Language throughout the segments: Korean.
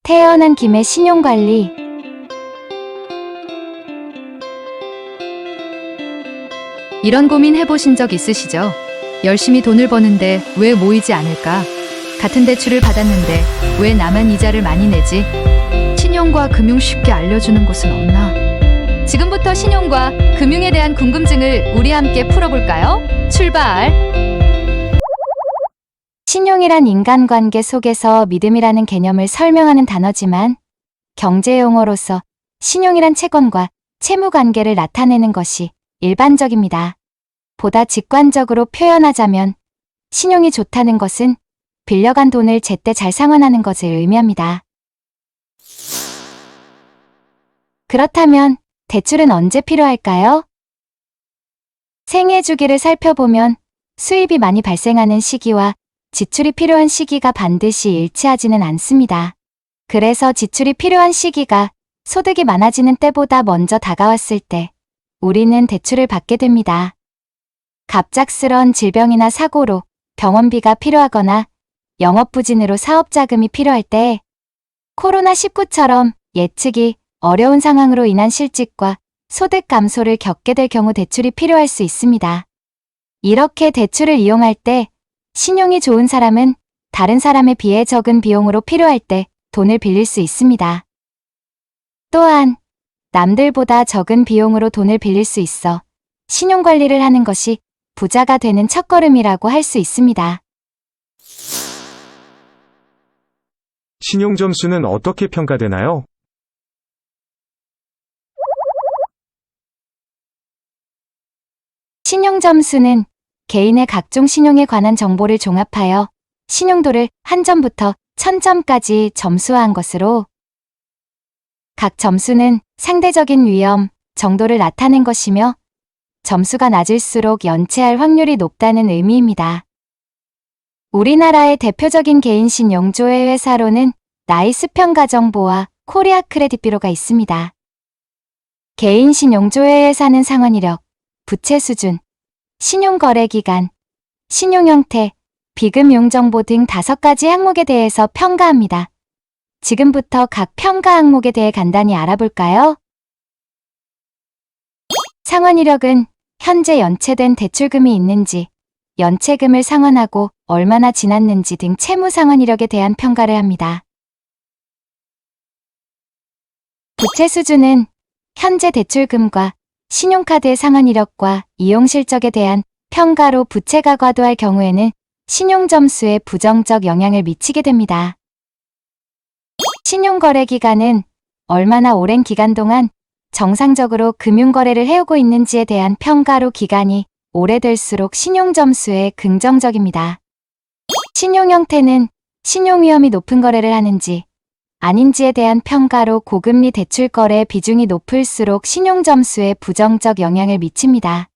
태어난 김에 신용관리. 이런 고민 해보신 적 있으시죠? 열심히 돈을 버는데 왜 모이지 않을까? 같은 대출을 받았는데 왜 나만 이자를 많이 내지? 신용과 금융 쉽게 알려주는 곳은 없나? 지금부터 신용과 금융에 대한 궁금증을 우리 함께 풀어볼까요? 출발! 신용이란 인간관계 속에서 믿음이라는 개념을 설명하는 단어지만 경제용어로서 신용이란 채권과 채무관계를 나타내는 것이 일반적입니다. 보다 직관적으로 표현하자면 신용이 좋다는 것은 빌려간 돈을 제때 잘 상환하는 것을 의미합니다. 그렇다면 대출은 언제 필요할까요? 생애 주기를 살펴보면 수입이 많이 발생하는 시기와 지출이 필요한 시기가 반드시 일치하지는 않습니다. 그래서 지출이 필요한 시기가 소득이 많아지는 때보다 먼저 다가왔을 때 우리는 대출을 받게 됩니다. 갑작스런 질병이나 사고로 병원비가 필요하거나 영업부진으로 사업자금이 필요할 때, 코로나19처럼 예측이 어려운 상황으로 인한 실직과 소득 감소를 겪게 될 경우 대출이 필요할 수 있습니다. 이렇게 대출을 이용할 때 신용이 좋은 사람은 다른 사람에 비해 적은 비용으로 필요할 때 돈을 빌릴 수 있습니다. 또한 남들보다 적은 비용으로 돈을 빌릴 수 있어 신용관리를 하는 것이 부자가 되는 첫걸음이라고 할 수 있습니다. 신용점수는 어떻게 평가되나요? 신용점수는 개인의 각종 신용에 관한 정보를 종합하여 신용도를 1점부터 1000점까지 점수화한 것으로, 각 점수는 상대적인 위험 정도를 나타낸 것이며 점수가 낮을수록 연체할 확률이 높다는 의미입니다. 우리나라의 대표적인 개인 신용조회 회사로는 나이스평가정보와 코리아 크레딧뷰로가 있습니다. 개인 신용조회 회사는 상환 이력, 부채 수준, 신용거래기간, 신용형태, 비금융 정보 등 5가지 항목에 대해서 평가합니다. 지금부터 각 평가 항목에 대해 간단히 알아볼까요? 상환 이력은 현재 연체된 대출금이 있는지, 연체금을 상환하고 얼마나 지났는지 등 채무 상환 이력에 대한 평가를 합니다. 부채 수준은 현재 대출금과 신용카드의 상환 이력과 이용 실적에 대한 평가로 부채가 과도할 경우에는 신용점수에 부정적 영향을 미치게 됩니다. 신용거래기간은 얼마나 오랜 기간 동안 정상적으로 금융거래를 해오고 있는지에 대한 평가로 기간이 오래될수록 신용점수에 긍정적입니다. 신용형태는 신용위험이 높은 거래를 하는지 아닌지에 대한 평가로 고금리 대출 거래 비중이 높을수록 신용점수에 부정적 영향을 미칩니다.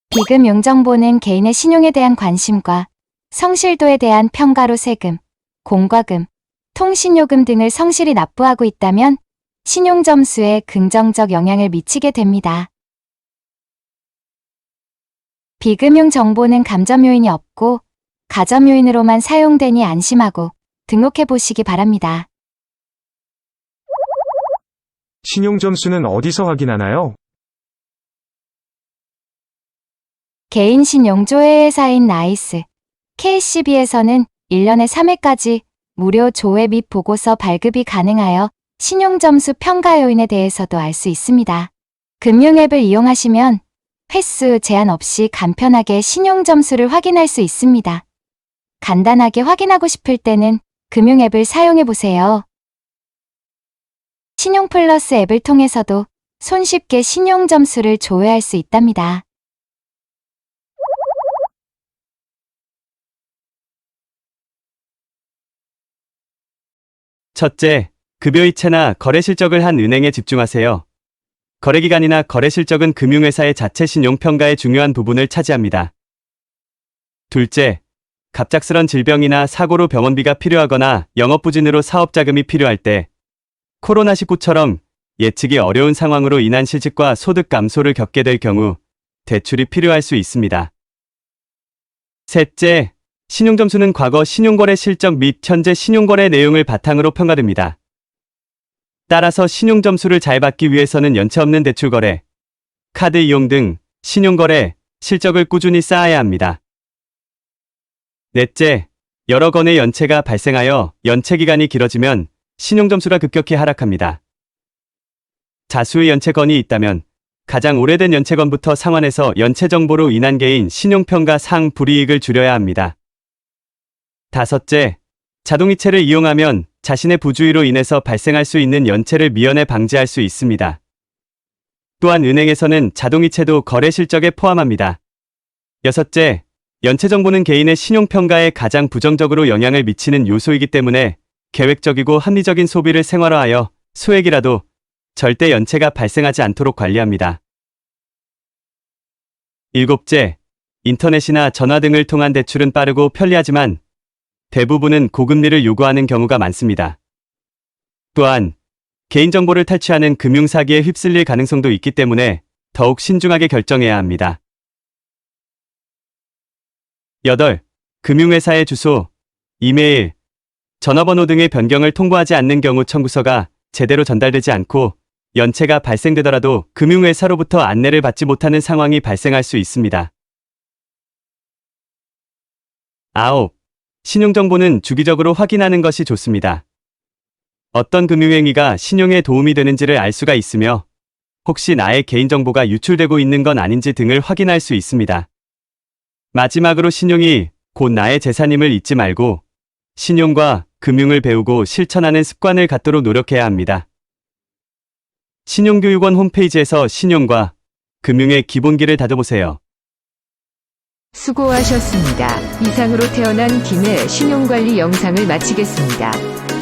비금융 정보는 개인의 신용에 대한 관심과 성실도에 대한 평가로 세금, 공과금, 통신요금 등을 성실히 납부하고 있다면 신용점수에 긍정적 영향을 미치게 됩니다. 비금융 정보는 감점 요인이 없고 가점 요인으로만 사용되니 안심하고 등록해 보시기 바랍니다. 신용점수는 어디서 확인하나요? 개인 신용조회 회사인 나이스, KCB에서는 1년에 3회까지 무료 조회 및 보고서 발급이 가능하여 신용점수 평가 요인에 대해서도 알 수 있습니다. 금융앱을 이용하시면 횟수 제한 없이 간편하게 신용점수를 확인할 수 있습니다. 간단하게 확인하고 싶을 때는 금융앱을 사용해 보세요. 신용플러스 앱을 통해서도 손쉽게 신용점수를 조회할 수 있답니다. 첫째, 급여이체나 거래 실적을 한 은행에 집중하세요. 거래기간이나 거래 실적은 금융회사의 자체 신용평가의 중요한 부분을 차지합니다. 둘째, 갑작스런 질병이나 사고로 병원비가 필요하거나 영업부진으로 사업자금이 필요할 때, 코로나19처럼 예측이 어려운 상황으로 인한 실직과 소득 감소를 겪게 될 경우 대출이 필요할 수 있습니다. 셋째, 신용점수는 과거 신용거래 실적 및 현재 신용거래 내용을 바탕으로 평가됩니다. 따라서 신용 점수를 잘 받기 위해서는 연체 없는 대출 거래, 카드 이용 등 신용거래 실적을 꾸준히 쌓아야 합니다. 넷째, 여러 건의 연체가 발생하여 연체 기간이 길어지면 신용점수가 급격히 하락합니다. 다수의 연체건이 있다면 가장 오래된 연체건부터 상환해서 연체 정보로 인한 개인 신용평가 상 불이익을 줄여야 합니다. 다섯째, 자동이체를 이용하면 자신의 부주의로 인해서 발생할 수 있는 연체를 미연에 방지할 수 있습니다. 또한 은행에서는 자동이체도 거래 실적에 포함합니다. 여섯째, 연체 정보는 개인의 신용평가에 가장 부정적으로 영향을 미치는 요소이기 때문에 계획적이고 합리적인 소비를 생활화하여 소액이라도 절대 연체가 발생하지 않도록 관리합니다. 일곱째, 인터넷이나 전화 등을 통한 대출은 빠르고 편리하지만 대부분은 고금리를 요구하는 경우가 많습니다. 또한 개인정보를 탈취하는 금융사기에 휩쓸릴 가능성도 있기 때문에 더욱 신중하게 결정해야 합니다. 8. 금융회사의 주소, 이메일, 전화번호 등의 변경을 통보하지 않는 경우 청구서가 제대로 전달되지 않고 연체가 발생되더라도 금융회사로부터 안내를 받지 못하는 상황이 발생할 수 있습니다. 9. 신용정보는 주기적으로 확인하는 것이 좋습니다. 어떤 금융행위가 신용에 도움이 되는지를 알 수가 있으며 혹시 나의 개인정보가 유출되고 있는 건 아닌지 등을 확인할 수 있습니다. 마지막으로 신용이 곧 나의 재산임을 잊지 말고 신용과 금융을 배우고 실천하는 습관을 갖도록 노력해야 합니다. 신용교육원 홈페이지에서 신용과 금융의 기본기를 다져보세요. 수고하셨습니다. 이상으로 태어난 김해 신용관리 영상을 마치겠습니다.